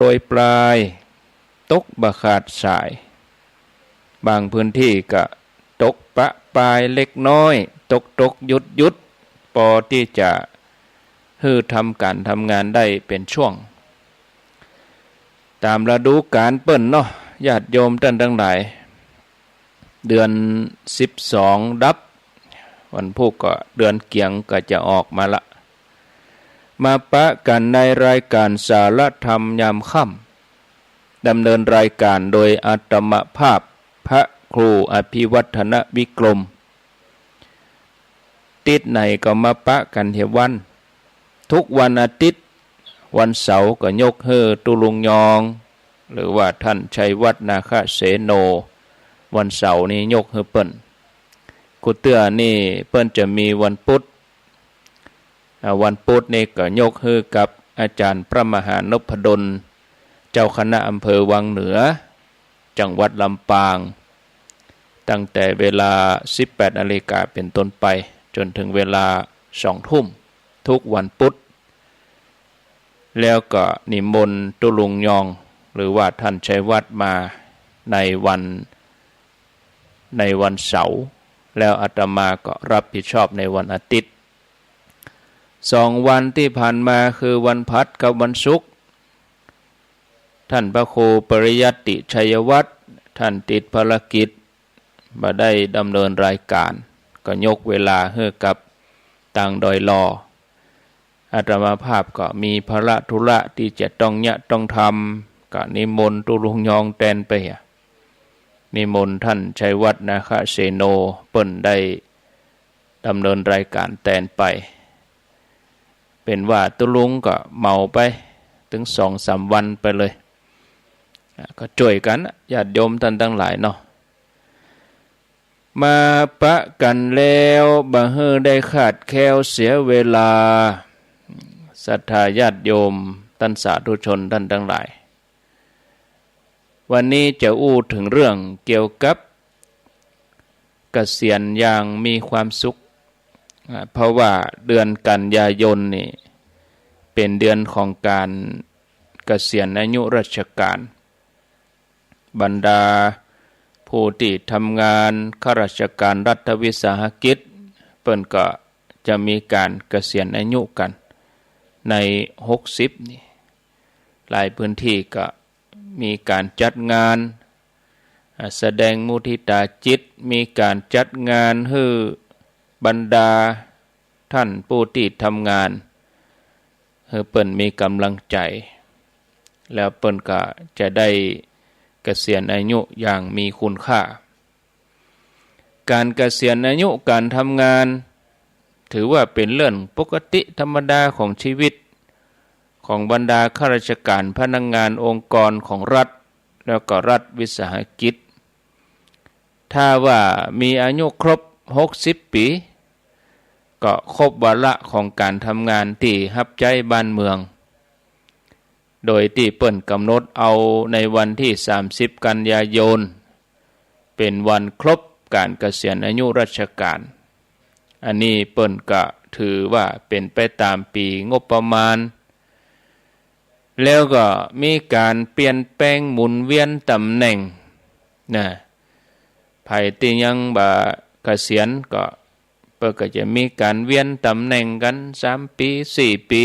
โดยปลายตกบะขาดสายบางพื้นที่ก็ตกปะปลายเล็กน้อยตกหยุดพอที่จะทำการทำงานได้เป็นช่วงตามฤดูกาลเปิ้นเนาะญาติโยมท่านทั้งหลายเดือน12ดับวันพุธก็เดือนเกียงก็จะออกมาละมาปะกันในรายการสารธรรมยามค่ำดำเนินรายการโดยอาตมภาพพระครูอภิวัฒนวิกรมติดไหนก็มาปะกันเทวันทุกวันอาทิตย์วันเสาร์ก็ยกตุลุงยองหรือว่าท่านชัยวัฒนาคเสโนวันเสาร์นี้ยกเปิ้นกุเตื้อนี่เปิ้นจะมีวันพุธนี่ก็ยกกับอาจารย์พระมหานพดลเจ้าคณะอำเภอวังเหนือจังหวัดลำปางตั้งแต่เวลา 18 นาฬิกาเป็นต้นไปจนถึงเวลา 2 ทุ่มทุกวันพุธแล้วก็นิมนต์ตุลุงยองหรือว่าท่านชัยวัฒน์มาในวันเสาร์แล้วอาตมาก็รับผิดชอบในวันอาทิตย์2 วันที่ผ่านมาคือวันพัดกับวันศุกร์ท่านพระครูปริยัติชัยวัฒน์ท่านติดภารกิจบ่ได้ดำเนินรายการก็ยกเวลาให้กับต่างดอยลออาตมาภาพก็มีภาระธุระที่จะต้องทำก็นิมนต์ตุลุงยองแตนไปนิมนต์ท่านชัยวัฒนาคเสโนเปิ้นได้ดำเนินรายการแตนไปเป็นว่าตุลุงก็เมาไปถึง 2-3 วันไปเลยก็ช่วยกันญาติโยมท่านทั้งหลายเนาะมาปะกันแล้วบ่ได้ขาดแคลวเสียเวลาศรัทธาญาติโยมท่านสาธุชนท่านทั้งหลายวันนี้จะถึงเรื่องเกี่ยวกับเกษียณอย่างมีความสุขเพราะว่าเดือนกันยายนนี่เป็นเดือนของการเกษียณอายุราชการบรรดาผู้ที่ทำงานข้าราชการรัฐวิสาหกิจเปิ้นก็จะมีการเกษียณอายุกันใน60นี่หลายพื้นที่ก็มีการจัดงานแสดงมุทิตาจิตมีการจัดงานให้บรรดาท่านผู้ที่ทำงานให้เปิ้นมีกำลังใจแล้วเปิ้นก็จะได้เกษียณอายุอย่างมีคุณค่าการเกษียณอายุการทำงานถือว่าเป็นเรื่องปกติธรรมดาของชีวิตของบรรดาข้าราชการพนักงานองค์กรของรัฐแล้วก็รัฐวิสาหกิจถ้าว่ามีอายุครบ60 ปีก็ครบวาระของการทำงานที่รับใช้บ้านเมืองโดยที่เปิ้นกำหนดเอาในวันที่30 กันยายนเป็นวันครบการเกษียณอายุราชการอันนี้เปิ้นก็ถือว่าเป็นไปตามปีงบประมาณแล้วก็มีการเปลี่ยนแปลงหมุนเวียนตำแหน่งไผที่ยังบ่เกษียณก็เปิ้นก็จะมีการเวียนตำแหน่งกัน3 ปี4 ปี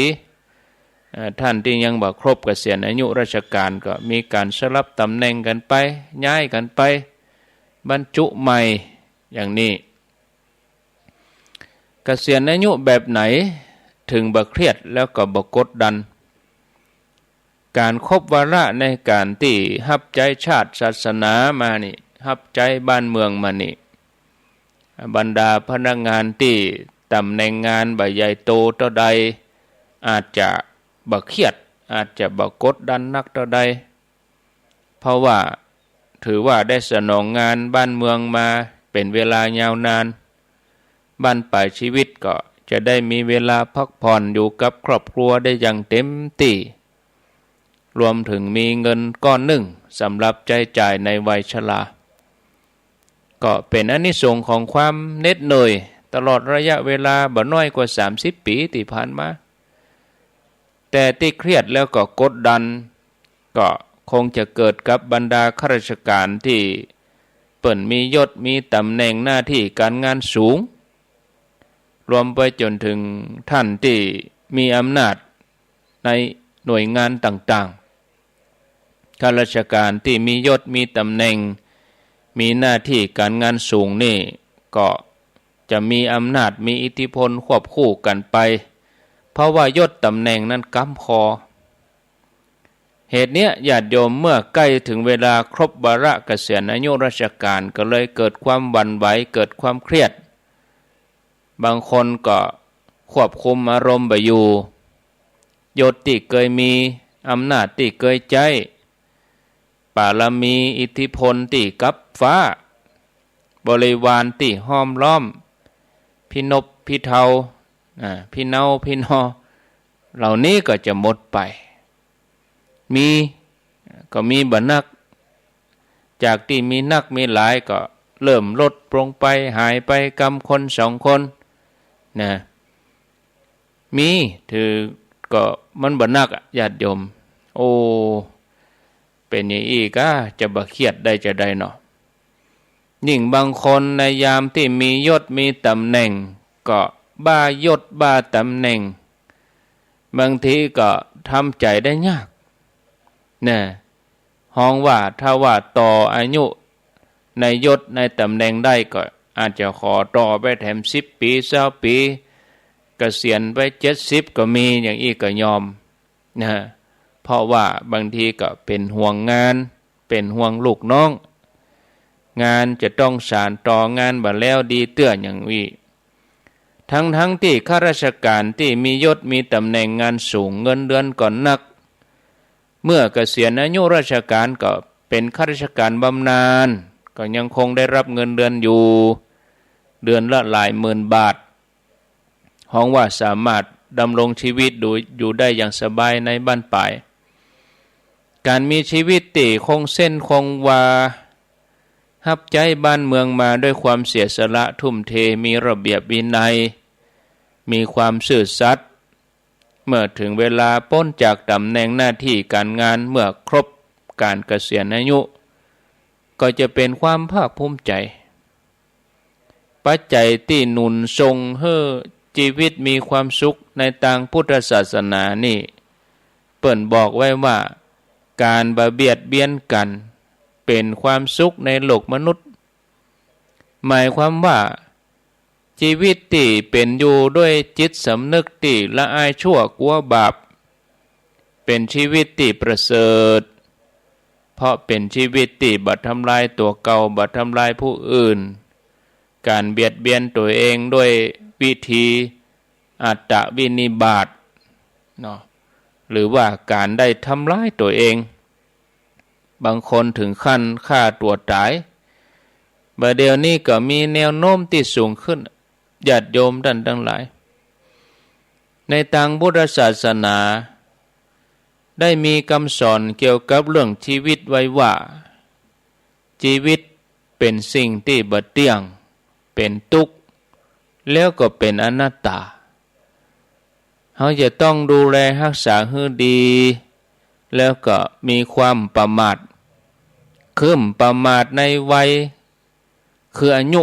ท่านที่ยังบ่ครบเกษียณอายุราชการก็มีการสลับตำแหน่งกันไปย้ายกันไปบรรจุใหม่อย่างนี้เกษียณอายุแบบไหนถึงบ่เครียดแล้วก็บ่กดดันการครบวาระในการที่รับใช้ชาติศาสนามานี่รับใช้บ้านเมืองมานี่บรรดาพนักงานที่ตำแหน่งงานบ่ใหญ่โตเท่าใดอาจจะบ่เครียดอาจจะบ่กดดันนักเท่าใดเพราะว่าถือว่าได้สนองงานบ้านเมืองมาเป็นเวลายาวนานบ้านปลายชีวิตก็จะได้มีเวลาพักผ่อนอยู่กับครอบครัวได้อย่างเต็มที่รวมถึงมีเงินก้อนหนึ่งสำหรับใช้จ่ายในวัยชราก็เป็นอานิสงส์ของความเหน็ดเหนื่อยตลอดระยะเวลาบ่น้อยกว่า30 ปีที่ผ่านมาแต่ที่เครียดแล้วก็กดดัน ก็คงจะเกิดกับบรรดาข้าราชการที่เปิ่นมียศมีตำแหน่งหน้าที่การงานสูงรวมไปจนถึงท่านที่มีอำนาจในหน่วยงานต่างๆข้าราชการที่มียศมีตำแหน่งมีหน้าที่การงานสูงนี่ก็จะมีอำนาจมีอิทธิพลควบคู่กันไปเพราะว่ายศตำแหน่งนั้นกำคอเหตุเนี้ยญาติโยมเมื่อใกล้ถึงเวลาครบวาระเกษียณอายุราชการก็เลยเกิดความหวั่นไหวเกิดความเครียดบางคนก็ควบคุมอารมณ์ไปอยู่ยศที่เคยมีอำนาจที่เคยใจบารมีอิทธิพลที่กับฟ้าบริวารที่ห้อมล้อมพี่นพพี่เทาพี่เนาพี่นอเหล่านี้ก็จะหมดไปก็มีบ่นักจากที่มีนักมีหลายก็เริ่มลดลงไปหายไปกำคนสองคนนะมีถือก็มันบ่นักญาติโยมโอ้เป็นอย่างอีกจะบ่เครียดได้จะได้เนาะยิ่งบางคนในยามที่มียศมีตำแหน่งก็บ้ายศบ้าตำแหน่งบางทีก็ทำใจได้ยากนะห้องว่าถ้าว่าต่ออายุในยศในตำแหน่งได้ก็อาจจะขอต่อไปแถม10 ปี20 ปีเกษียณไป70ก็มีอย่างอีกก็ยอมนะเพราะว่าบางทีก็เป็นห่วงงานเป็นห่วงลูกน้องงานจะต้องสานต่องานบ่แล้วดีเตื้ออย่างนี้ทั้งที่ข้าราชการที่มียศมีตำแหน่งงานสูงเงินเดือนก่อนนักเมื่อเกษียณอายุราชการก็เป็นข้าราชการบำนาญก็ยังคงได้รับเงินเดือนอยู่เดือนละหลายหมื่นบาทห้องว่าสามารถดำรงชีวิตอยู่ได้อย่างสบายในบ้านปลายการมีชีวิตที่คงเส้นคงวารับใจบ้านเมืองมาด้วยความเสียสละทุ่มเทมีระเบียบวินัยมีความซื่อสัตย์เมื่อถึงเวลาพ้นจากตำแหน่งหน้าที่การงานเมื่อครบการเกษียณอายุก็จะเป็นความภาคภูมิใจปัจจัยที่หนุนทรงให้ชีวิตมีความสุขในทางพุทธศาสนานี่เปิ่นบอกไว้ว่าการเบียดเบียนกันเป็นความสุขในโลกมนุษย์หมายความว่าชีวิตที่เป็นอยู่ด้วยจิตสำนึกที่ละอายชั่วกลัวบาปเป็นชีวิตที่ประเสริฐเพราะเป็นชีวิตที่บัดทำลายตัวเก่าบัดทำลายผู้อื่นการเบียดเบียนตัวเองด้วยวิธีอัตตวินิบาตเนาะหรือว่าการได้ทำร้ายตัวเองบางคนถึงขั้นฆ่าตัวตายบัดเดี๋ยวนี้ก็มีแนวโน้มที่สูงขึ้นญาติโยมท่านทั้งหลายในทางพุทธศาสนาได้มีคำสอนเกี่ยวกับเรื่องชีวิตไว้ว่าชีวิตเป็นสิ่งที่บ่เที่ยงเป็นทุกข์แล้วก็เป็นอนัตตาเราจะต้องดูแลรักษาให้ดีแล้วก็มีความประมาทคืมประมาทในวัยคืออายุ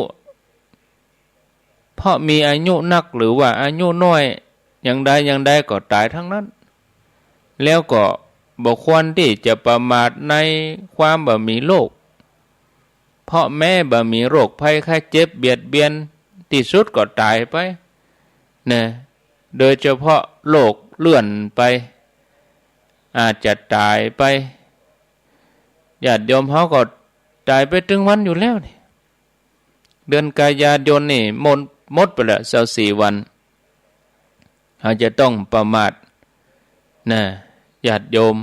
เพราะมีอายุนักหรือว่าอายุน้อยอย่างใดก็ตายทั้งนั้นแล้วก็บ่ควรที่จะประมาทในความบ่มีโรคเพราะแม้บ่มีโรคภัยไข้เจ็บเบียดเบียนที่สุดก็ตายไปนะโดยเฉพาะโรคเลื่อนไปอาจจะตายไปญาติโยมเขาก็ตายไปถึงวันอยู่แล้วนี่เดือนกันยายนนี่หมดไปแล้ว24 วันเขาจะต้องประมาทนะญาติโยม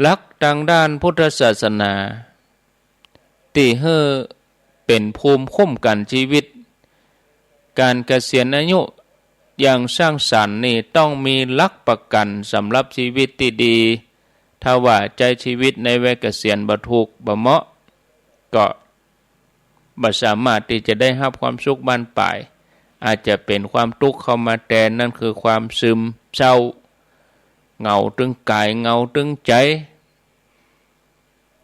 หลักทางด้านพุทธศาสนาที่ให้เป็นภูมิคุ้มกันชีวิตการเกษียณอายุอย่างสร้างสรรค์นี่ต้องมีหลักประกันสำหรับชีวิตที่ดีถ้าว่าใจชีวิตในวัยเกษียณบ่ถูกบ่เหมาะก็บ่สามารถที่จะได้รับความสุขบานปลายอาจจะเป็นความทุกข์เข้ามาแทนนั่นคือความซึมเศร้า เหงาตึงกายเหงาตึงใจ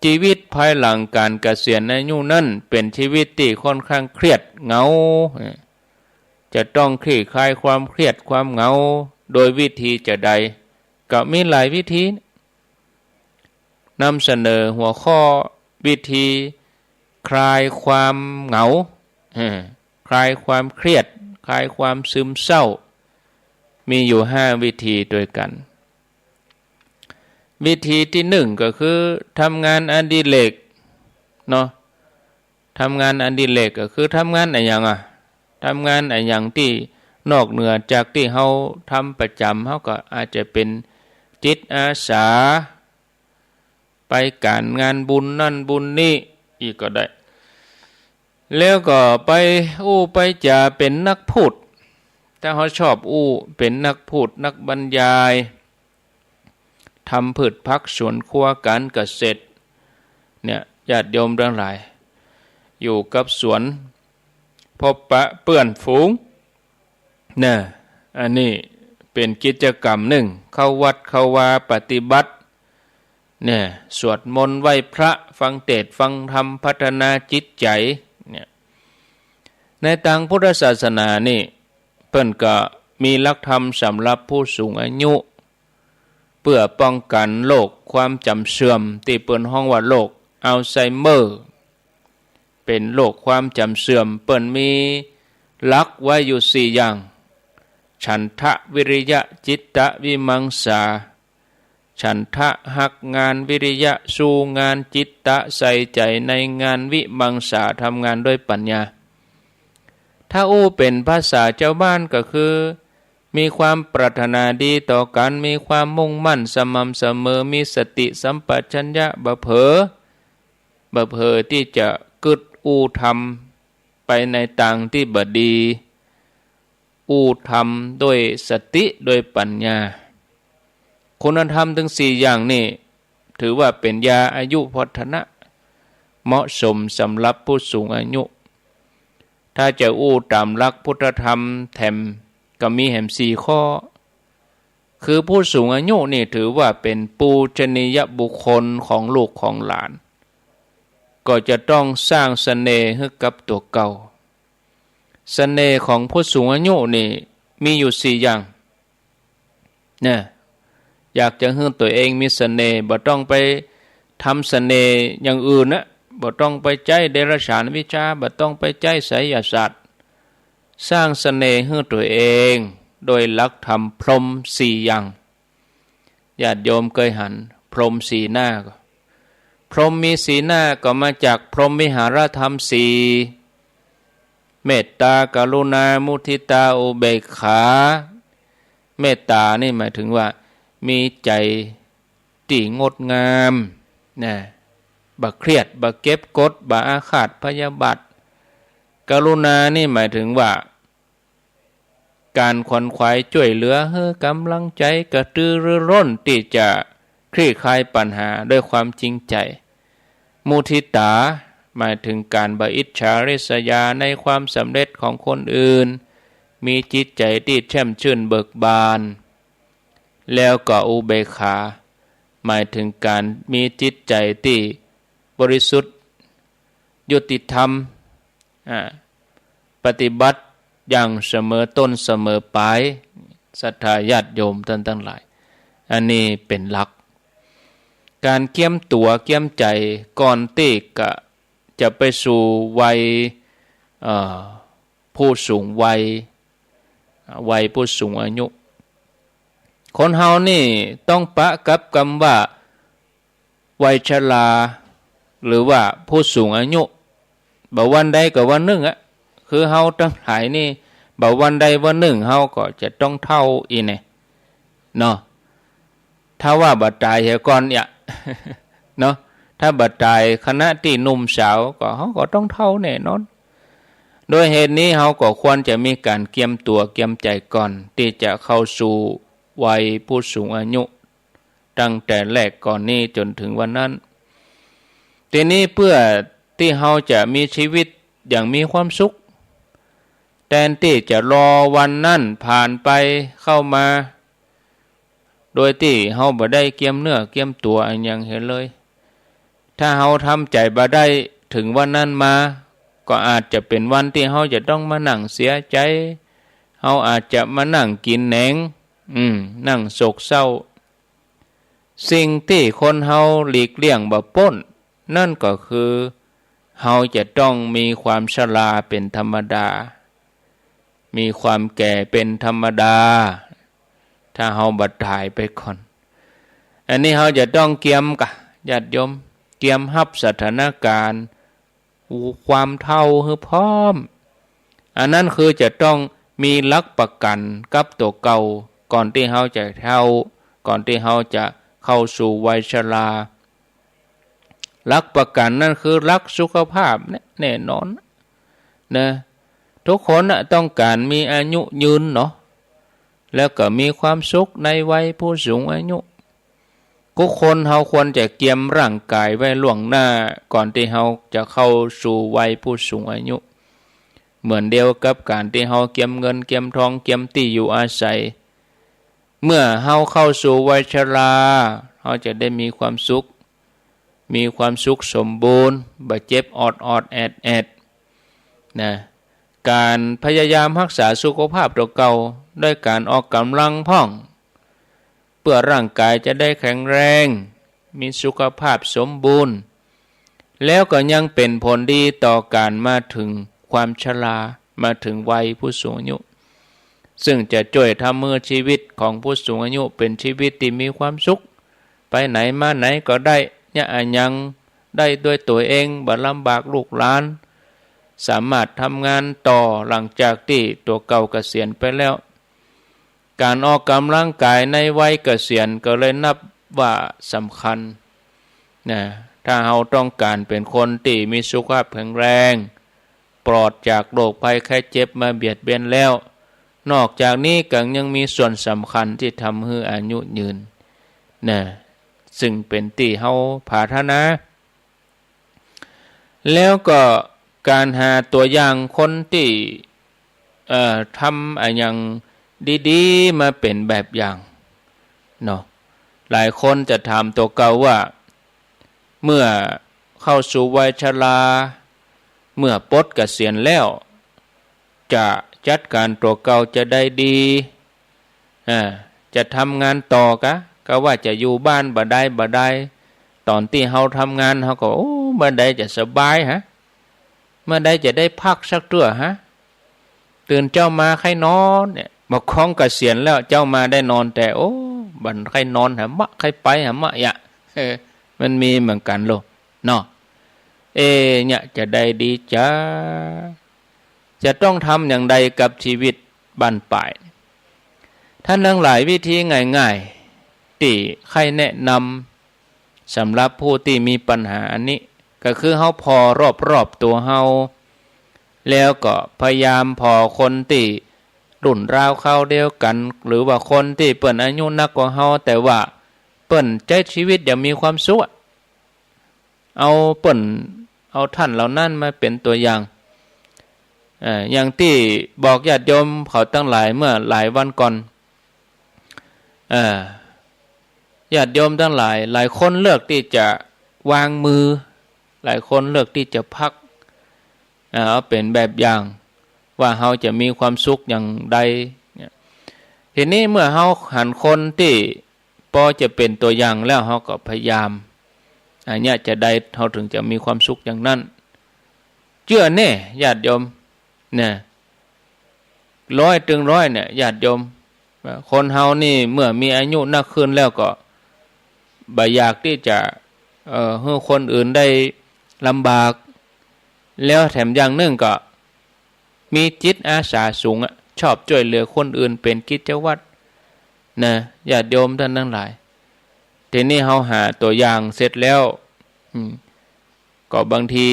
ชีวิตภายหลังการเกษียณอายุนั้นเป็นชีวิตที่ค่อนข้างเครียดเหงาจะต้องคลี่คลายความเครียดความเหงาโดยวิธีจะใดก็มีหลายวิธีนำเสนอหัวข้อวิธีคลายความเหงาคลายความเครียดคลายความซึมเศร้ามีอยู่5วิธีด้วยกันวิธีที่1ก็คือทำงานอดิเรกเนาะทำงานอดิเรกก็คือทำงานอะไรอย่างทำงานอะไรอย่างที่นอกเหนือจากที่เฮาทำประจำเฮาก็อาจจะเป็นจิตอาสาไปการงานบุญนั่นบุญนี่อีกก็ได้แล้วก็ไปไปจะเป็นนักพูดถ้าเขาชอบเป็นนักพูดนักบรรยายทำพืชพักสวนครัวการเกษตรเนี่ยญาติโยมทั้งหลายอยู่กับสวนพบปะเปื้อนฝูงเนี่ยอันนี้เป็นกิจกรรมหนึ่งเข้าวัดเข้าวาปฏิบัติเนี่ยสวดมนต์ไหว้พระฟังเทศน์ฟังธรรมพัฒนาจิตใจเนี่ยในทางพุทธศาสนานี่เปิ้นก็มีหลักธรรมสำหรับผู้สูงอายุเพื่อป้องกันโรคความจำเสื่อมที่เปิ้นฮ้องว่าโรคอัลไซเมอร์เป็นโรคความจำเสื่อมเปิ้นมีหลักไว้อยู่4อย่างฉันทะวิริยะจิตตะวิมังสาฉันทะหักงานวิริยะสู้งานจิตตะใส่ใจในงานวิมังสาทำงานด้วยปัญญาถ้าเป็นภาษาเจ้าบ้านก็คือมีความปรารถนาดีต่อกันมีความมุ่งมั่นสม่ำเสมอมีสติสัมปชัญญะบ่เผลอที่จะกึดทำไปในทางที่บดีทำด้วยสติโดยปัญญาคุณธรรมทั้ง4อย่างนี้ถือว่าเป็นยาอายุวัฒนะเหมาะสมสำหรับผู้สูงอายุถ้าจะตามหลักพุทธธรรมแถมก็มีแหม4ข้อคือผู้สูงอายุนี่ถือว่าเป็นปูชนียบุคคลของลูกของหลานก็จะต้องสร้างเสน่ห์ให้กับตัวเก่าเสน่ห์ของผู้สูงอายุนี่มีอยู่4อย่างเนี่ยอยากจะให้ตัวเองมีเสน่ห์บ่ต้องไปทำเสน่ห์อย่างอื่นนะบ่ต้องไปใจเดรัจฉานวิชาบ่ต้องไปใจไสยศาสตร์สร้างเสน่ห์ให้ตัวเองโดยหลักธรรมพรหม4อย่างญาติโยมเคยหันพรหม4หน้าก็พรหมมี4หน้าก็มาจากพรหมวิหารธรรม4เมตตากรุณามุทิตาอุเบกขาเมตตานี่หมายถึงว่ามีใจที่งดงามนะบ่เครียดบ่เก็บกดบ่อาฆาตพยาบาทกรุณานี่หมายถึงว่าการขวนขวายช่วยเหลือให้กำลังใจกระตือรือร้นที่จะคลี่คลายปัญหาด้วยความจริงใจมุทิตาหมายถึงการบ่อิจฉาริษยาในความสำเร็จของคนอื่นมีจิตใจที่แช่มชื่นเบิกบานแล้วก็อุเบกขาหมายถึงการมีจิตใจที่บริสุทธิ์ยุติธรรมปฏิบัติอย่างเสมอต้นเสมอปลายศรัทธาญาติโยมท่านทั้งหลายอันนี้เป็นหลักการเกี่ยมตัวเกี่ยมใจก่อนที่จะไปสู่วัยผู้สูงวัยผู้สูงอายุคนเฮานี่ต้องปะกับคำว่าวัยชราหรือว่าผู้สูงอายุบ่วันใดก็วันหนึ่งคือเฮาทั้งหลายนี่บ่วันใดวันหนึ่งเฮาก็จะต้องเท่าอีเนี่ยเนาะถ้าว่าบ่ตายเสียก่อนเนี่ยเนาะถ้าบ่ตายขณะที่หนุ่มสาวก็เฮาก็ต้องเท่าแน่นอนโดยเหตุนี้เฮาก็ควรจะมีการเตรียมตัวเตรียมใจก่อนที่จะเข้าสู่วัยผู้สูงอายุตั้งแต่แรกก่อนนี้จนถึงวันนั้นทีนี้เพื่อที่เฮาจะมีชีวิตอย่างมีความสุขแทนที่จะรอวันนั้นผ่านไปเข้ามา โดยที่เฮาบ่ได้เกียมเนื้อเกียมตัวอันยังเห็นเลยถ้าเฮาทำใจบ่ได้ถึงวันนั้นมาก็อาจจะเป็นวันที่เฮาจะต้องมานั่งเสียใจเฮาอาจจะมานั่งกินแหนงนั่งโศกเศร้าสิ่งที่คนเฮาหลีกเลี่ยงบ่พ้นนั่นก็คือเฮาจะต้องมีความชราเป็นธรรมดามีความแก่เป็นธรรมดาถ้าเฮาบ่ตายไปก่อนอันนี้เฮาจะต้องเกียมกะญาติโยมเกียมรับสถานการณ์ความเฒ่าให้พร้อมอันนั้นคือจะต้องมีหลักประกันกับตัวเก่าก่อนที่เฮาจะเฒ่าก่อนที่เฮาจะเข้าสู่วัยชราหลักประกันนั่นคือหลักสุขภาพแน่นอนนะทุกคนต้องการมีอายุยืนเนาะแล้วก็มีความสุขในวัยผู้สูงอายุทุกคนเฮาควรจะเตรียมร่างกายไว้ล่วงหน้าก่อนที่เฮาจะเข้าสู่วัยผู้สูงอายุเหมือนเดียวกับการที่เฮาเตรียมเงินเตรียมทองเตรียมที่อยู่อาศัยเมื่อเฮาเข้าสู่วัยชราเฮาจะได้มีความสุขสมบูรณ์บ่เจ็บออดแอดนะการพยายามรักษาสุขภาพตัวเก่าด้วยการออกกำลังพ่องเพื่อร่างกายจะได้แข็งแรงมีสุขภาพสมบูรณ์แล้วก็ยังเป็นผลดีต่อการมาถึงความชรามาถึงวัยผู้สูงอายุซึ่งจะช่วยทำให้ชีวิตของผู้สูงอายุเป็นชีวิตที่มีความสุขไปไหนมาไหนก็ได้ยังได้ด้วยตัวเองบ่ลำบากลูกหลานสามารถทำงานต่อหลังจากที่ตัวเก่าเกษียณไปแล้วการออกกำลังกายในวัยเกษียณก็เลยนับว่าสำคัญนะถ้าเราต้องการเป็นคนที่มีสุขภาพแข็งแรงปลอดจากโรคภัยไข้เจ็บมาเบียดเบียนแล้วนอกจากนี้ก็ยังมีส่วนสำคัญที่ทำให้อายุยืนนะซึ่งเป็นที่เฮาปรารถนาแล้วก็การหาตัวอย่างคนที่ทำอย่างดีๆมาเป็นแบบอย่างเนาะหลายคนจะถามตัวเก่าว่าเมื่อเข้าสู่วัยชราเมื่อปลดเกษียณแล้วจะจัดการตัวเก่าจะได้ดีจะทำงานต่อกะก็ว่าจะอยู่บ้านบ่ได้ตอนที่เฮาทำงานเฮาก็เมื่อใดจะสบายฮะเมื่อใดจะได้พักสักตัวฮะตื่นเจ้ามาใครนอนเนี่ยบอกของเกษียณแล้วเจ้ามาได้นอนแต่บันใครนอนหามะใครไปหามะยะมันมีเหมือนกันโลเนาะเนี่ยจะได้ดีจ้าจะต้องทำอย่างใดกับชีวิตบั้นปลายท่านทั้งหลายวิธีง่ายๆที่ใครแนะนำสำหรับผู้ที่มีปัญหาอันนี้ก็คือเฮาพอรอบตัวเฮาแล้วก็พยายามพอคนที่รุ่นราวเข้าเดียวกันหรือว่าคนที่เปิ้นอายุนักกว่าเฮาแต่ว่าเปิ้นใช้ชีวิตอย่างมีความสุขเอาเปิ้นเอาท่านเหล่านั้นมาเป็นตัวอย่างอย่างที่บอกญาติโยมเขาตั้งหลายเมื่อหลายวันก่อนญาติโยมทั้งหลายคนเลือกที่จะวางมือหลายคนเลือกที่จะพักเอาเป็นแบบอย่างว่าเฮาจะมีความสุขอย่างใดทีนี้เมื่อเฮาหันคนที่พอจะเป็นตัวอย่างแล้วเฮาก็พยายามอันนี้จะได้เฮาถึงจะมีความสุขอย่างนั้นเชื่อแน่ญาติโยมเนี่ย100 เนี่ยญาติโยมคนเฮานี่เมื่อมีอายุนักขึ้นแล้วก็บ่อยากที่จะให้คนอื่นได้ลำบากแล้วแถมอย่างนึงก็มีจิตอาสาสูงชอบช่วยเหลือคนอื่นเป็นกิจวัตรนะญาติโยมท่านทั้งหลายทีนี้เฮาหาตัวอย่างเสร็จแล้วก็บางที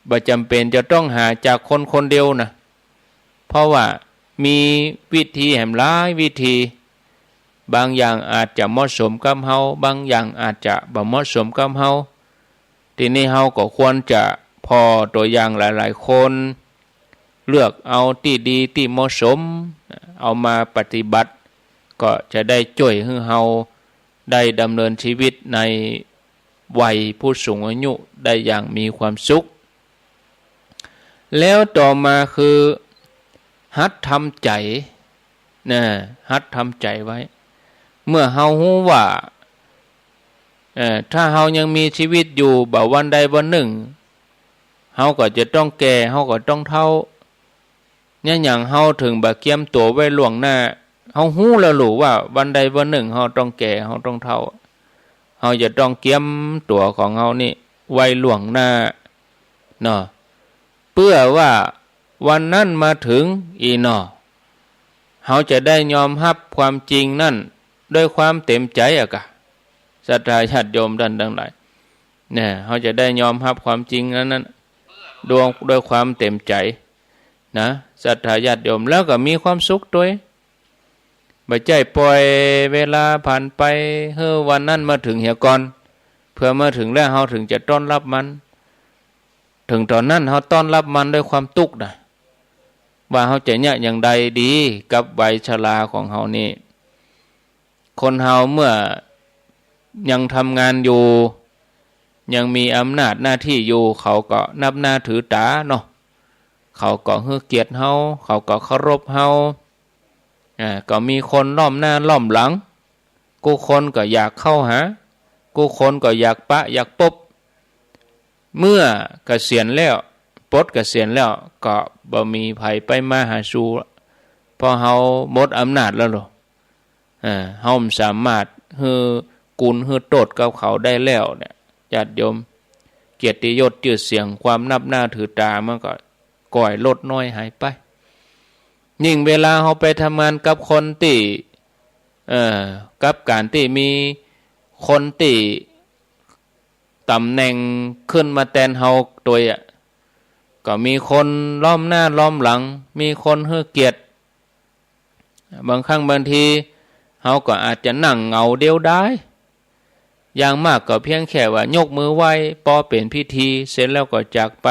บ่จำเป็นจะต้องหาจากคนเดียวนะเพราะว่ามีวิธีแห่งหลายวิธีบางอย่างอาจจะเหมาะสมกับเฮาบางอย่างอาจจะบ่เหมาะสมกับเฮาทีนี้เฮาก็ควรจะพอตัวอย่างหลายๆคนเลือกเอาที่ดีที่เหมาะสมเอามาปฏิบัติ ก็จะได้ช่วยให้เราได้ดำเนินชีวิตในวัยผู้สูงอายุได้อย่างมีความสุขแล้วต่อมาคือหัดทำใจนะหัดทำใจไว้เมื่อเฮาฮู้ว่าถ้าเฮายังมีชีวิตอยู่บ่วันใดวันหนึ่งเฮาก็จะต้องแก่เฮาก็ต้องเฒ่าเนี่ยอย่างเฮาถึงบ่เตรียมตัวไว้ล่วงหน้าเฮาฮู้แล้วรู้ว่าวันใดวันหนึ่งเฮาต้องแก่เฮาต้องเฒ่าเฮาจะต้องเตรียมตัวของเฮานี่ไว้ล่วงหน้าเนาะเพื่อว่าวันนั้นมาถึงอีเนาะเฮาจะได้ยอมรับความจริงนั่นด้วยความเต็มใจอะกะศรัทธาญาติโยมท่านทั้งหลายเนี่ยเฮาจะได้ยอมรับความจริงนั้นด้วยความเต็มใจนะศรัทธาญาติโยมแล้วก็มีความสุขด้วยบ่ใจปล่อยเวลาผ่านไปเฮ้อวันนั้นมาถึงเหี่ยก่อนเพื่อมาถึงแล้วเฮาถึงจะต้อนรับมันถึงตอนนั้นเฮาต้อนรับมันด้วยความทุกข์นะว่าเฮาจะเนี่ยอย่างใดดีกับวัยชราของเฮานี่คนเฮาเมื่อยังทำงานอยู่ยังมีอำนาจหน้าที่อยู่เขาก็นับหน้าถือตาเนาะเขาก็ให้เกียรติเฮาเขาก็เคารพเฮาก็มีคนล้อมหน้าล้อมหลังกูคนก็อยากเข้าหากูคนก็อยากปะอยากปบเมื่อเกษียณแล้วปลดเกษียณแล้วก็บ่มีไผไปมาหาสู่เพราะเฮาหมดอำนาจแล้วหรอเฮาสามารถฮือกุลฮือโตดกับเขาได้แล้วเนี่ยญาติโยมเกียรติยศชื่อเสียงความนับหน้าถือตามันก็ก่อยลดน้อยหายไปยิ่งเวลาเฮาไปทำงานกับคนที่กับการที่มีคนที่ตำแหน่งขึ้นมาแทนเฮาตัวก็มีคนล้อมหน้าล้อมหลังมีคนให้เกียรติบางครั้งบางทีเฮาก็อาจจะนั่งเหงาเดียวได้อย่างมากก็เพียงแค่ว่ายกมือไหว้ปอเป็นพิธีเสร็จแล้วก็จากไป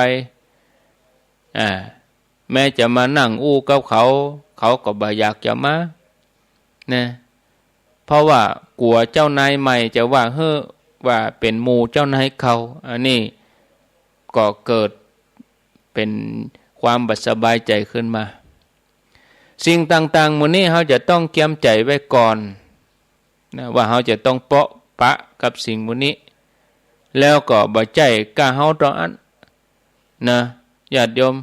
แม้จะมานั่งอู้กับเขาก็บ่อยากจะมานะเพราะว่ากลัวเจ้านายใหม่จะว่าเฮ้อว่าเป็นหมู่เจ้านายเขาอันนี้ก็เกิดเป็นความบัดสบายใจขึ้นมาสิ่งต่างๆหมู่นี้เฮาจะต้องเตรียมใจไว้ก่อนนะว่าเฮาจะต้องเปาะปะกับสิ่งหมู่นี้แล้วก็บ่ใจกล้าเฮาต่ออันนะญาติโยม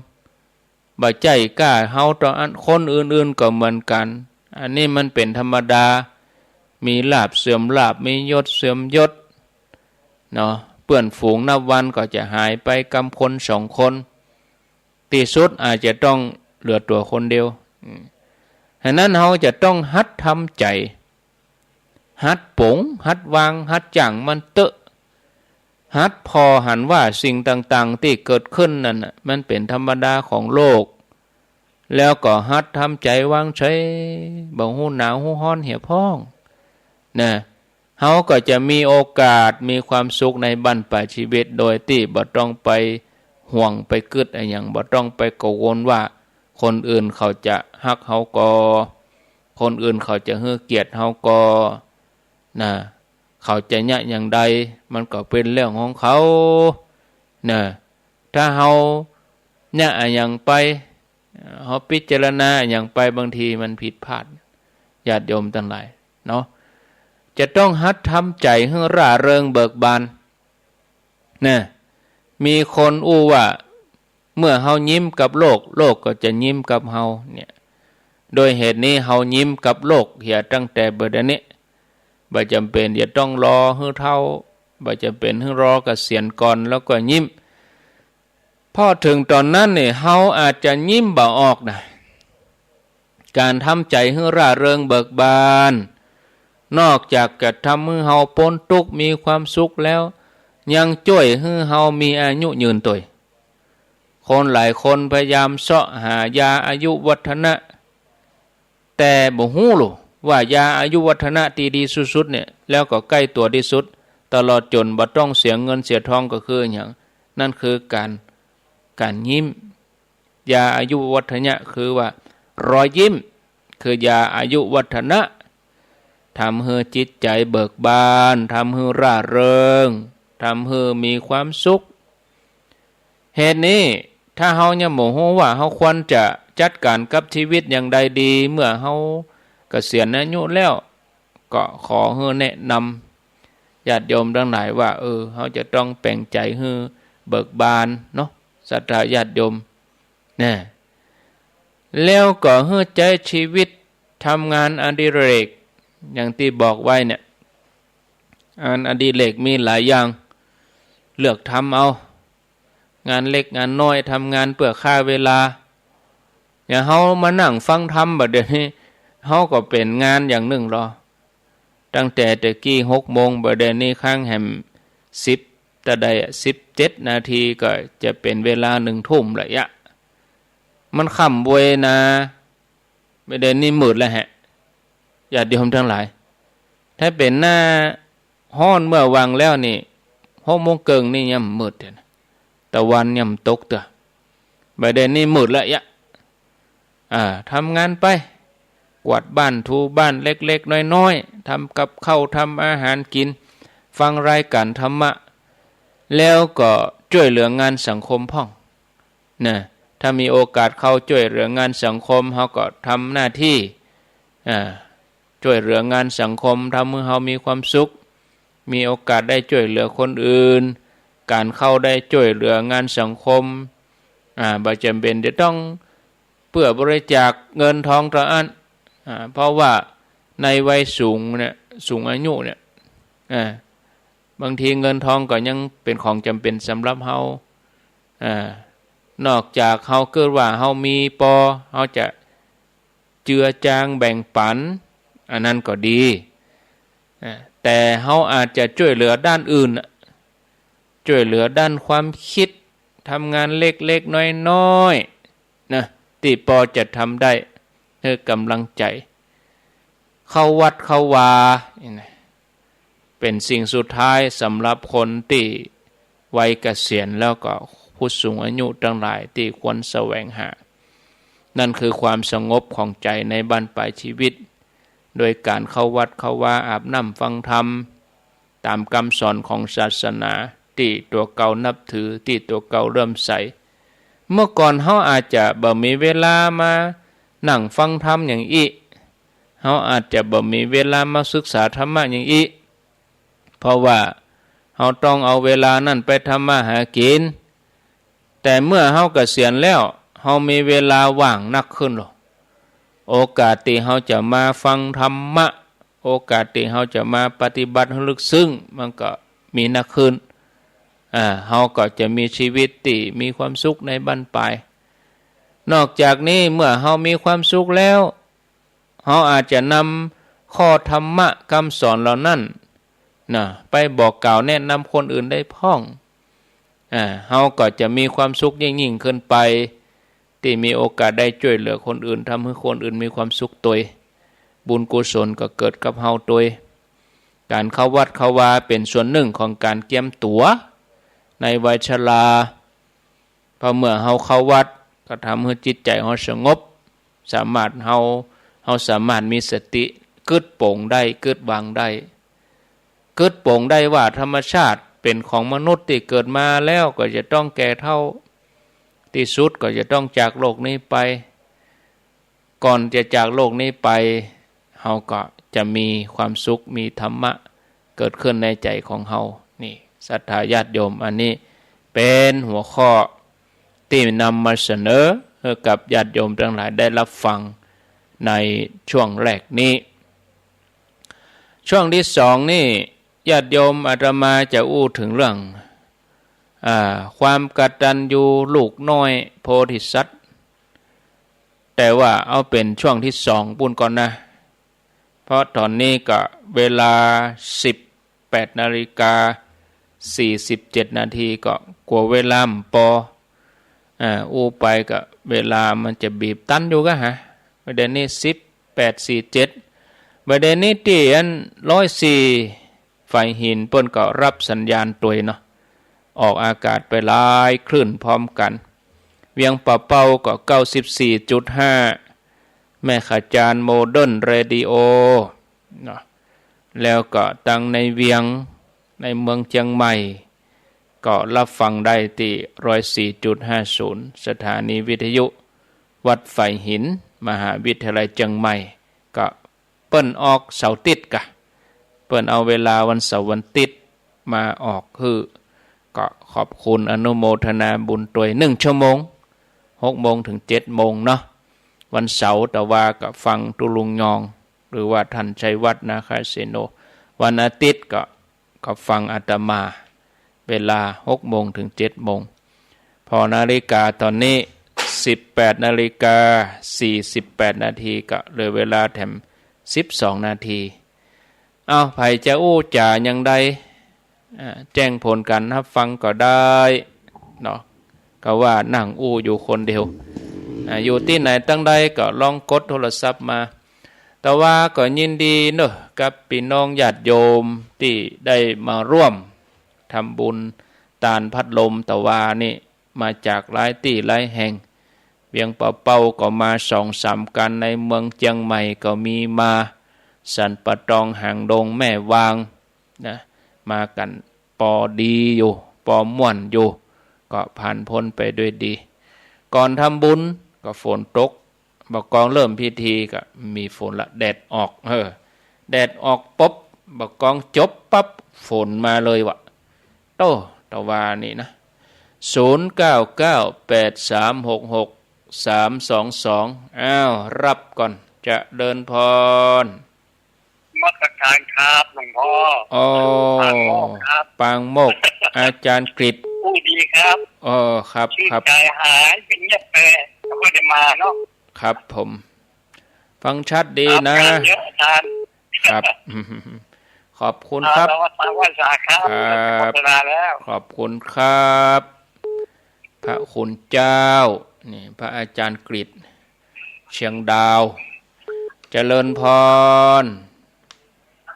บ่ใจกล้าเฮาต่ออันคนอื่นๆก็เหมือนกันอันนี้มันเป็นธรรมดามีลาภเสื่อมลาภมียศเสื่อมยศเนาะเพื่อนฝูงนับวันก็จะหายไปกำคนสองคนที่สุดอาจจะต้องเหลือตัวคนเดียวฉะนั้นเราจะต้องหัดทำใจหัดปงหัดวางหัดจังมันเตอะหัดพอหันว่าสิ่งต่างๆที่เกิดขึ้นนั่นมันเป็นธรรมดาของโลกแล้วก็หัดทำใจวางเฉยบ่ฮู้หนาวฮู้ร้อนเหี่ยพ้องนะเฮาก็จะมีโอกาสมีความสุขในบั้นปลายชีวิตโดยที่บ่ต้องไปห่วงไปกึดอะไรอย่างบ่ต้องไปกังวลว่าคนอื่นเขาจะฮักเฮาก็คนอื่นเขาจะให้เกียรติเฮาก็นะเขาจะเนี่ยอย่างใดมันก็เป็นเรื่องของเขานะถ้าเฮาเนี่ยอย่างไปเฮาพิจารณาอย่างไปบางทีมันผิดพลาดญาติโยมทั้งหลายเนาะจะต้องหัดทำใจให้ร่าเริงเบิกบานนะมีคนอู้ว่าเมื่อเฮายิ้มกับโลกโลกก็จะยิ้มกับเฮาเนี่ยโดยเหตุนี้เฮายิ้มกับโลกเหี่ยตั้งแต่บัดนี้บ่จำเป็นอย่าต้องรอให้เฒ่าบ่จำเป็นให้รอเกษียณก่อนแล้วก็ยิ้มพอถึงตอนนั้นเนี่ยเฮาอาจจะยิ้มบ่ออกนะการทำใจให้ร่าเริงเบิกบานนอกจากจะทำให้เฮาพ้นทุกข์มีความสุขแล้วยังช่วยให้เฮามีอายุยืนตัวคนหลายคนพยายามเสาะหายาอายุวัฒนะแต่บ่ฮู้หรอกว่ายาอายุวัฒนะที่ดีสุดๆเนี่ยแล้วก็ใกล้ตัวที่สุดตลอดจนบ่ต้องเสียเงินเสียทองก็คืออย่างนั่นคือการยิ้มยาอายุวัฒนะคือว่ารอยยิ้มคือยาอายุวัฒนะ ทำให้จิตใจเบิกบานทำให้ร่าเริงทำให้มีความสุขเหตุนี้ถ้าเฮายังโมโหว่าเฮาควรจะจัดการกับชีวิตอย่างใดดีเมื่อเฮาเกษียณอายุแล้วก็ขอให้แนะนำญาติโยมทั้งหลายว่าเฮาจะต้องแปลงใจให้เบิกบานเนาะศรัทธาญาติโยมนะแล้วก็ให้ใจชีวิตทำงานอดิเรกอย่างที่บอกไว้เนี่ยงานอดิเรกมีหลายอย่างเลือกทำเอางานเล็กงานน้อยทำงานเพื่อฆ่าเวลาอย่างเฮามานั่งฟังธรรมแบบเดี๋ยวนี้เฮาก็เป็นงานอย่างหนึ่งรอตั้งแต่ตะกี้6 โมงแบบเดี๋ยวนี้ข้างแหม10แต่ใด17 นาทีก็จะเป็นเวลา1 ทุ่มละยะมันค่ำเวยนะแบบเดี๋ยวนี้มืดแล้วฮะญาติโยมทั้งหลายถ้าเป็นหน้าฮ้อนเมื่อวังแล้วนี่6 โมงเกิงนี่ย่ำมืดเนี่ยตะวันย่ำตกเถอะแบบเดี๋ยวนี้มืดละยะทำงานไปกวาดบ้านถูบ้านเล็กๆน้อยๆทำกับข้าวทำอาหารกินฟังรายการธรรมะแล้วก็ช่วยเหลืองานสังคมพ่องนะถ้ามีโอกาสเข้าช่วยเหลืองานสังคมเขาก็ทำหน้าที่ช่วยเหลืองานสังคมทำให้เขามีความสุขมีโอกาสได้ช่วยเหลือคนอื่นการเข้าได้ช่วยเหลืองานสังคมบ่จำเป็นจะต้องเพื่อบริจาคเงินทองต่ออันเพราะว่าในวัยสูงเนี่ยสูงอายุเนี่ยบางทีเงินทองก็ยังเป็นของจำเป็นสำหรับเฮานอกจากเฮาเกิดว่าเฮามีเฮาจะเจือจางแบ่งปันอันนั้นก็ดีแต่เฮาอาจจะช่วยเหลือด้านอื่นช่วยเหลือด้านความคิดทำงานเล็กๆน้อยๆนะที่จะทำได้ให้กำลังใจเข้าวัดเข้าวาเป็นสิ่งสุดท้ายสำหรับคนที่วัยเกษียณแล้วก็ผู้สูงอายุทั้งหลายที่ควรแสวงหานั่นคือความสงบของใจในบั้นปลายชีวิตโดยการเข้าวัดเข้าวาอาบน้ำฟังธรรมตามคำสอนของศาสนาที่ตัวเก่านับถือที่ตัวเก่าเริ่มใสเมื่อก่อนเฮาอาจจะบ่มีเวลามานั่งฟังธรรมอย่างอีเฮาอาจจะบ่มีเวลามาศึกษาธรรมะอย่างอีเพราะว่าเฮาต้องเอาเวลานั้นไปทำมาหากินแต่เมื่อเฮาเกษียณแล้วเฮามีเวลาว่างนักขึ้นหรอโอกาสที่เฮาจะมาฟังธรรมะโอกาสที่เฮาจะมาปฏิบัติให้ลึกซึ้งมันก็มีนักขึ้นเฮาก็จะมีชีวิตที่มีความสุขในบั้นปลายนอกจากนี้เมื่อเฮามีความสุขแล้วเฮาอาจจะนำข้อธรรมะคำสอนเหล่านั้นไปบอกกล่าวแนะนำคนอื่นได้พ้องเฮาก็จะมีความสุขยิ่งขึ้นไปที่มีโอกาสได้ช่วยเหลือคนอื่นทำให้คนอื่นมีความสุขตัวบุญกุศลก็เกิดกับเฮาตัวการเข้าวัดเข้าวาเป็นส่วนหนึ่งของการเตรียมตัวในวัยชราพอเมื่อเฮาเข้าวัดก็ทำให้จิตใจเฮาสงบสามารถเฮาสามารถมีสติกึดโป่งได้กึดวางได้กึดโป่งได้ว่าธรรมชาติเป็นของมนุษย์ที่เกิดมาแล้วก็จะต้องแก่เฒ่าที่สุดก็จะต้องจากโลกนี้ไปก่อนจะจากโลกนี้ไปเฮาก็จะมีความสุขมีธรรมะเกิดขึ้นในใจของเฮานี่ศรัทธาญาติโยมอันนี้เป็นหัวข้อที่นำมาเสนอให้กับญาติโยมทั้งหลายได้รับฟังในช่วงแรกนี้ช่วงที่สองนี่ญาติโยมอาตมาจะอู้ถึงเรื่องความกตัญญูลูกน้อยโพธิสัตว์แต่ว่าเอาเป็นช่วงที่สองปุ่นก่อนนะเพราะตอนนี้ก็เวลา 18:47 นาทีก็กลัวเวลาอู้ไปก็เวลามันจะบีบตันอยู่ก็ประเด็นนี้18:47ประเด็นนี้ที่104ไฟหินเปิ้นก็รับสัญญาณตัวเนาะออกอากาศไปหลายคลื่นพร้อมกันเวียงป่าเป้าก็ 94.5 แม่ขจารโมเดิร์นเรดิโอเนาะ แล้วก็ตั้งในเวียงในเมืองเชียงใหม่ก็รับฟังได้ที่104.50สถานีวิทยุวัดไฟหินมหาวิทยาลัยเชียงใหม่ก็เปิ้นออกเสาร์ติดกะเปิ้นเอาเวลาวันเสาร์วันติดมาออกคือก็ขอบคุณอนุโมทนาบุญตัวย1 ชั่วโมง6 โมงถึง 7 โมงเนาะวันเสาร์แต่ว่าก็ฟังตุลุงยองหรือว่าท่านชัยวัฒน์นาคาเสโนวันอาทิตย์ก็ฟังอาตมาเวลา6 โมงถึง 7 โมงพอนาฬิกาตอนนี้18:48 นาทีก็เหลือเวลาแถม12 นาทีเอาไผจะอู้จ่ายังใดแจ้งผลกันรับฟังก็ได้เนาะก็ว่านั่งอู้อยู่คนเดียวอยู่ที่ไหนตั้งใดก็ลองกดโทรศัพท์มาแต่ว่าก็ยินดีเนอะกับพี่น้องญาติโยมที่ได้มาร่วมทำบุญตานพัดลมแต่ว่านี่มาจากหลายที่หลายแห่งเวียงป่าเป้าก็มา2-3กันในเมืองเชียงใหม่ก็มีมาสันปะตองหางดงแม่วางนะมากันปอดีอยู่ปอม่วนอยู่ก็ผ่านพ้นไปด้วยดีก่อนทำบุญก็ฝนตกบอกกองเริ่มพิธีก็มีฝนละแดดออกแดดออกปุ๊บบอกกองจบปั๊บฝนมาเลยวะโตตะวานี่นะ0998366322อ้าวรับก่อนจะเดินพรมักทานครับหลวงพ่ออ๋อปางโมกอาจารย์กฤษผู้ดีครับอ๋อครับครับใจหายเป็นเงียบไปแล้วก็ได้มาเนาะครับผมฟังชัดดีนะเยอะทานครับขอบคุณครับขอบคุณครับพระคุณเจ้านี่พระอาจารย์กฤษเชียงดาวเจริญพร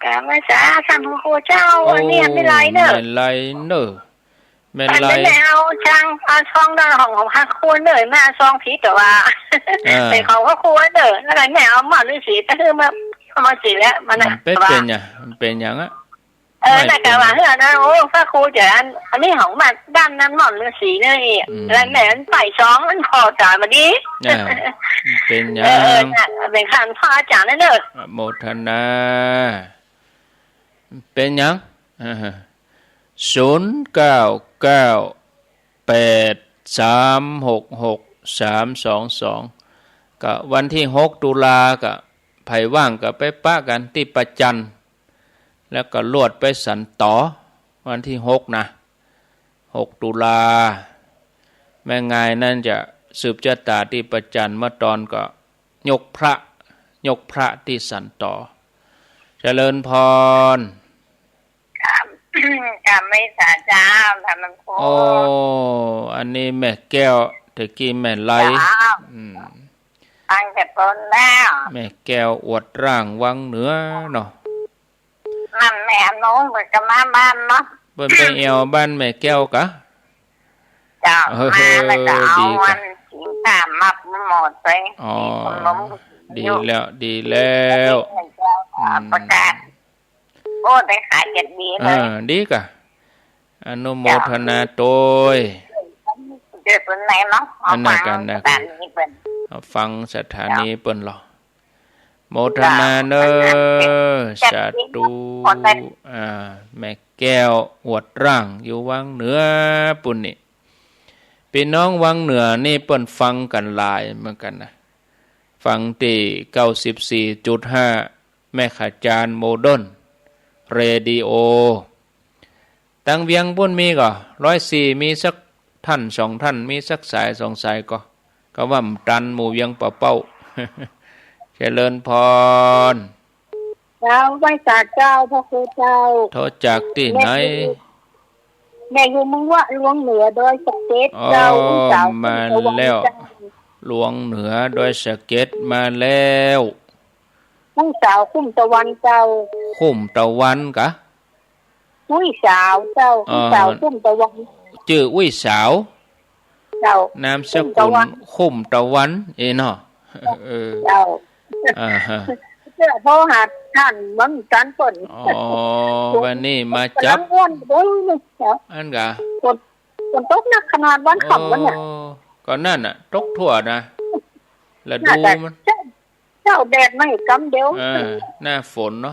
กามาจ้าสั่งครูเจ้าอันนี้ไม่ไรเนอะไม่ไรเนอะไม่ไรไม่เอาช่างเอาช่องด้านของพระคุณเนอะมาช่องพีแต่ว่าเป็นของพระคุณเนอะแล้วไม่เอาหมอฤาษีก็คือมาสีแล้วมันเป็นอย่างมันเป็นอย่างอ่ะแต่กว่าเฮ้ยนะโอ้พระครูเจ๋อันนี้ของมาด้านนั้นหมอนฤาษีนี่แล้วแม่นใส่ช้องมันพอจ่ายมาดิเป็นอย่างเป็นขันพ่ออาจารย์นั่นเนอะโมทนาเป็นอย่าง0998366322ก็วันที่6 ตุลาก็ไผว่างก็ไปปะกันที่ประจันแล้วก็ลวดไปสันต่อวันที่6นะ6 ตุลาแม่งายนั่นจะสืบชะตาที่ประจันเมื่อตอนก็ยกพระที่สันต่อเจริญพรไม่สาเจ้าทำมันโคโอ้อันนี้แม่แก้วตะกี้แม่ไลตั้งแต่ต้นแล้วแม่แก้วอวดร่างวังเหนือเนาะนั่นแม่น้องเปิดกมาบ้านเนาะเปิดไปเอวบ้านแม่แก้วกะเจ้ามาแล้วก็เอาวันสิงตามมับหมดไปอ๋อดีแล้วประกาศโอ้ได้ขายเจ็ดดีเลยดีกะอนุโมทนาโตยเดี๋ยวเป็นไหนเนาะอันนั้นกันนะฟังสถานีเปิ้นหรอโมทนาเนอสาธุแม่แก้วอวดร่างอยู่วังเหนือปุ่นนี่พี่น้องวังเหนือนี่เปิ้นฟังกันหลายเหมือนกันนะฟังที่ 94.5 แม่ขาจารย์โมดนเรดิโอตั้งเวียงปุ่นมีก็104มีสักท่าน2ท่านมีสักสาย2สายก็ว่าตันหมู่เวียงป่าเป้าเจริญพรเจ้าไหว้ศาลเจ้าพระครูเจ้าโทษจากที่ไหนแม่อยู่มึงว่าหลวงเหนือโดยสเก็ตเจ้ามาแล้วหลวงเหนือโดยสเก็ตมาแล้วผู้สาวคุ้มตะวันเจ้าคุ้มตะวันกะอุ้ยสาวเจ้าผู้สาวคุ้มตะวันชื่ออุ้ยสาวเจ้านามสกุลคุ้มตะวันเนาะเจ้า สื้อโทรหาท่านมันการเปิดอ๋อวันนี้มาจับอันกะฝนตกหนักขนาดวันค่ำวันเนี่ยก็นั่นน่ะตกทั่วนะแล้วดูมันเจ้าแดดไม่กำเดียวหน้าฝนเนาะ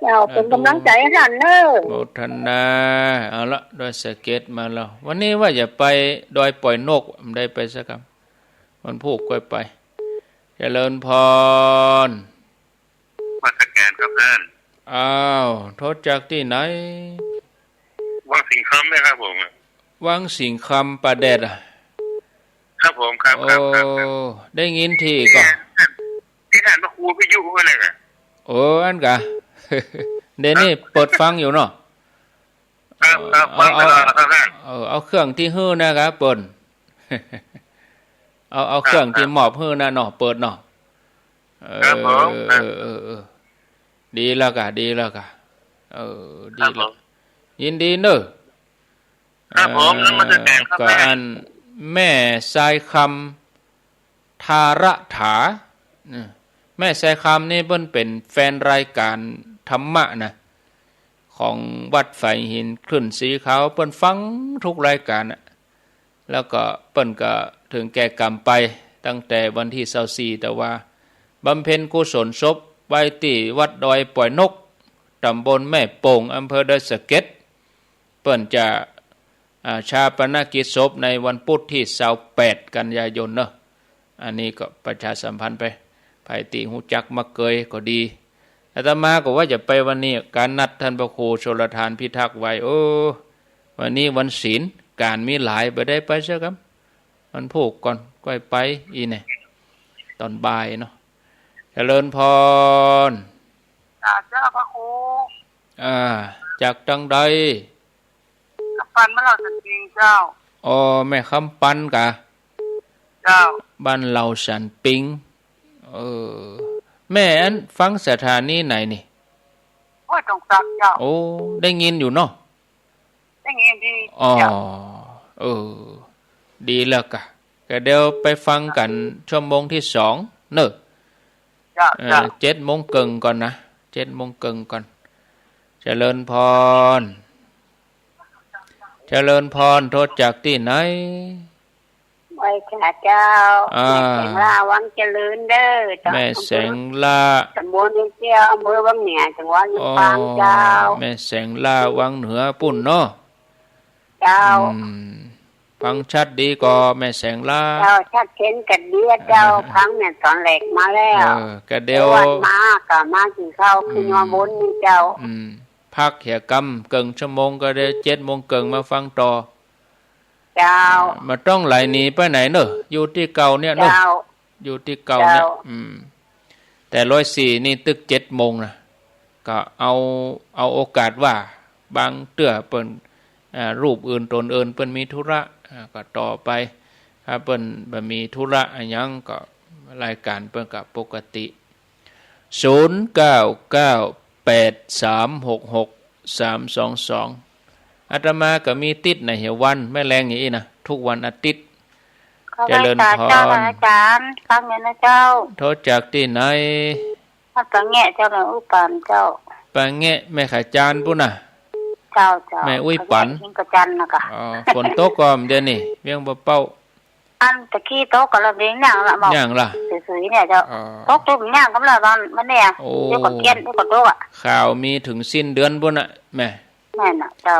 เจ้าเป็นกำลังใจให้ท่านเนอะโมทนาเอาละดอยสะเก็ดมาแล้ววันนี้ว่าอย่าไปดอยปล่อยนกมันได้ไปสักคำมันพูกก็ไปเจริญพรมาสแกนครับท่านอ้าวโทษจากที่ไหนวังสิงคำไหมครับผมวังสิงคำประเด็ดครับผมครับได้ยินทีก็ที่ท่านมาครูไปยุ่งอะไรกันโอ้อันกะเดี๋ยวนี้เปิดฟังอยู่เนาะเอาเครื่องที่ฮื้อนะครับเปิดเอาเครื่องที่หมอบฮื้อนะเนาะเปิดเนาะดีแล้วกะดีแล้วกะดีแล้วยินดีเนอะครับผมแล้วมันจะแต่งครับก็อันแม่ทรายคำทาระถาแม่ทรายคำนี่เปิ้นเป็นแฟนรายการธรรมะนะของวัดไฝหินคลื่นสีขาวเปิ้นฟังทุกรายการนะแล้วก็เปิ้นก็ถึงแก่กรรมไปตั้งแต่วันที่24แต่ว่าบำเพ็ญกุศลศพไว้ที่วัดดอยปล่อยนกตำบลแม่โป่งอำเภอดอยสะเก็ดเปิ้นจะชาปนกิจศพในวันพุธที่28กันยายนเนาะอันนี้ก็ประชาสัมพันธ์ไปภายติหูจักมาเกยก็ดีอาตมาก็ว่าจะไปวันนี้การนัดท่านพระครูชลทานพิทักษ์ไว้วันนี้วันศีลการมีหลายไปได้ไปเสียครับมันพูกก่อนก็ไปอีเนี่ยตอนบ่ายเนาะเจริญพรเจ้าพระครูจากจังใดคำปันมาเราสันปิงเจ้าแม่คำปันกะเจ้าบ้านเราสันปิงแม่อันฟังสถานีไหนนี่ตรงสักเจ้าได้ยินอยู่เนาะได้ยินดีดีแล้วกะก็เดี๋ยวไปฟังกันชั่วโมงที่2เนอะ7 โมงครึ่งก่อนนะ7 โมงครึ่งก่อนเจริญพรเจริญพรโทษจากที่ไหนไว้ค่ะเจ้าแม่แสงลาวังเจริญเด้อแม่แสงลาตำบลเจ้าอำเภอวังเหนือจังหวัดลำปางเจ้าแม่แสงลาวังเหนือปุ่นเนาะเจ้าฟังชัดดีก็แม่แสงลาเจ้าชัดเห็นกันเดียเจ้าพังเนี่ยตอนแหลกมาแล้วกะเดียววันมาก็มากินข้าวคือนอนบนนี่เจ้าพักเหี่ยกำเกิงชั่วโมงก็ได้7 โมงเกิงมาฟังต่อเจ้ามาต้องไหลหนีไปไหนเนอะอยู่ที่เก่าเนี่ยเนอะอยู่ที่เก่าเนี่ยแต่104นี่ตึก7 โมงนะก็เอาโอกาสว่าบางเตื้อเปิ้นรูปอื่นตนอื่นเปิ้นมีธุระก็ต่อไปถ้าเปิ้นบ่มีธุระอันยังก็รายการเปิ้นก็ปกติ0998366322อาตมาก็มีติดในเหวันแม่แรงอย่างนี้นะทุกวันอาทิตย์เจริญพรอาจารย์ฟังเงินนะเจ้าโทษจากที่ไหนปะแงะเจ้าแม่อุ้ยปันเจ้าปะแงะแม่ขาจานปุ้นน่ะเจ้าแม่อุ้ยปันกระจันนะกะฝนตกก่อนเดี๋ยวนี้เวียงบ่เป้าอันตะกี้โต๊ะก็ระเบียงย่างละบอกย่างล่ะสวยๆเนี่ยเจ้าโต๊ะตุ้มย่างกำลังมันเนี่ยเดี๋ยวก็เกี้ยนเดี๋ยวก็โต๊ะข่าวมีถึงสิ้นเดือนปุ้นน่ะแม่น่ะเจ้า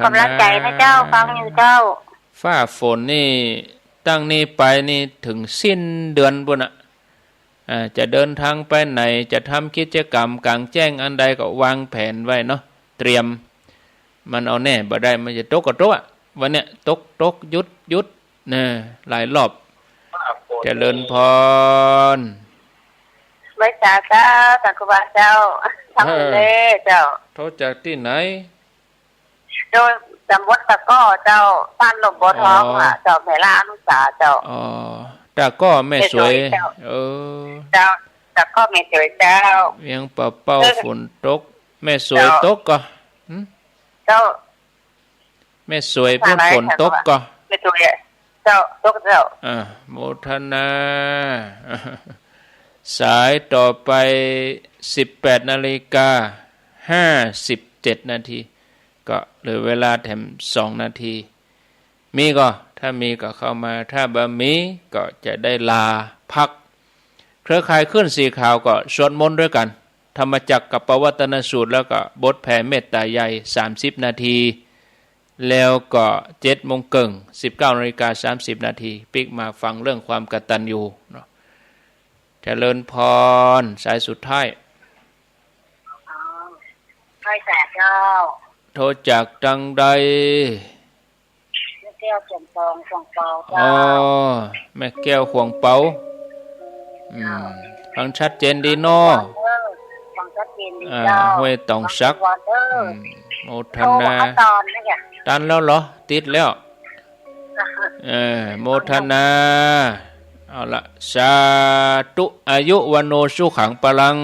กำลังใจนะเจ้าฟังอยู่เจ้าฟ้าฝนนี่ตั้งนี้ไปนี่ถึงสิ้นเดือนปุ้นน่ะจะเดินทางไปไหนจะทำกิจกรรมกลางแจ้งอันใดก็วางแผนไว้เนาะเตรียมมันเอาแน่บ่ได้มันจะตกก็ตกวันเนี้ยตกหยุดนะหลายรอบเจริญพรไม่จ่าเจ้าตะกุบาเจ้าทั้งเลยเจ้าโทษจากที่ไหนโดยจำวัดตะก้อเจ้าบ้านหลบบัวทองเจ้าแม่ล่าอนุสาเจ้าตะก้อแม่สวยเจ้าตะก้อแม่สวยเจ้าเวียงเป่าฝนตกแม่สวยตกก็เจ้าแม่สวยพูดฝนตกก็แม่สวยเจ้าตกเจ้าโมทนา สายต่อไป18:57 นาทีก็เหลือเวลาแถม2 นาทีมีก็ถ้ามีก็เข้ามาถ้าบ่มีก็จะได้ลาพักเครือข่ายขึ้นสีขาวก็สวดมนต์ด้วยกันธรรมจักรกับปวัตนสูตรแล้วก็บทแผ่เมตตาใหญ่30 นาทีแล้วก็7 โมงครึ่ง19:30 นาทีปิกมาฟังเรื่องความกตัญญูเนาะเจริญพรสายสุดท้ายใช่แต่เจ้าโทรจากจังใดแม่แก้วจมตองขวงเปาเจ้าอ๋อแม่แก้วขวงเปาฟังชัดเจนดีเนาะฟังชัดเจนดีเจ้าห้วยตองซักโมทนาตันแล้วเหรอติดแล้วโมทนาเอาละสาธุอายุวันโนสุขังปลัง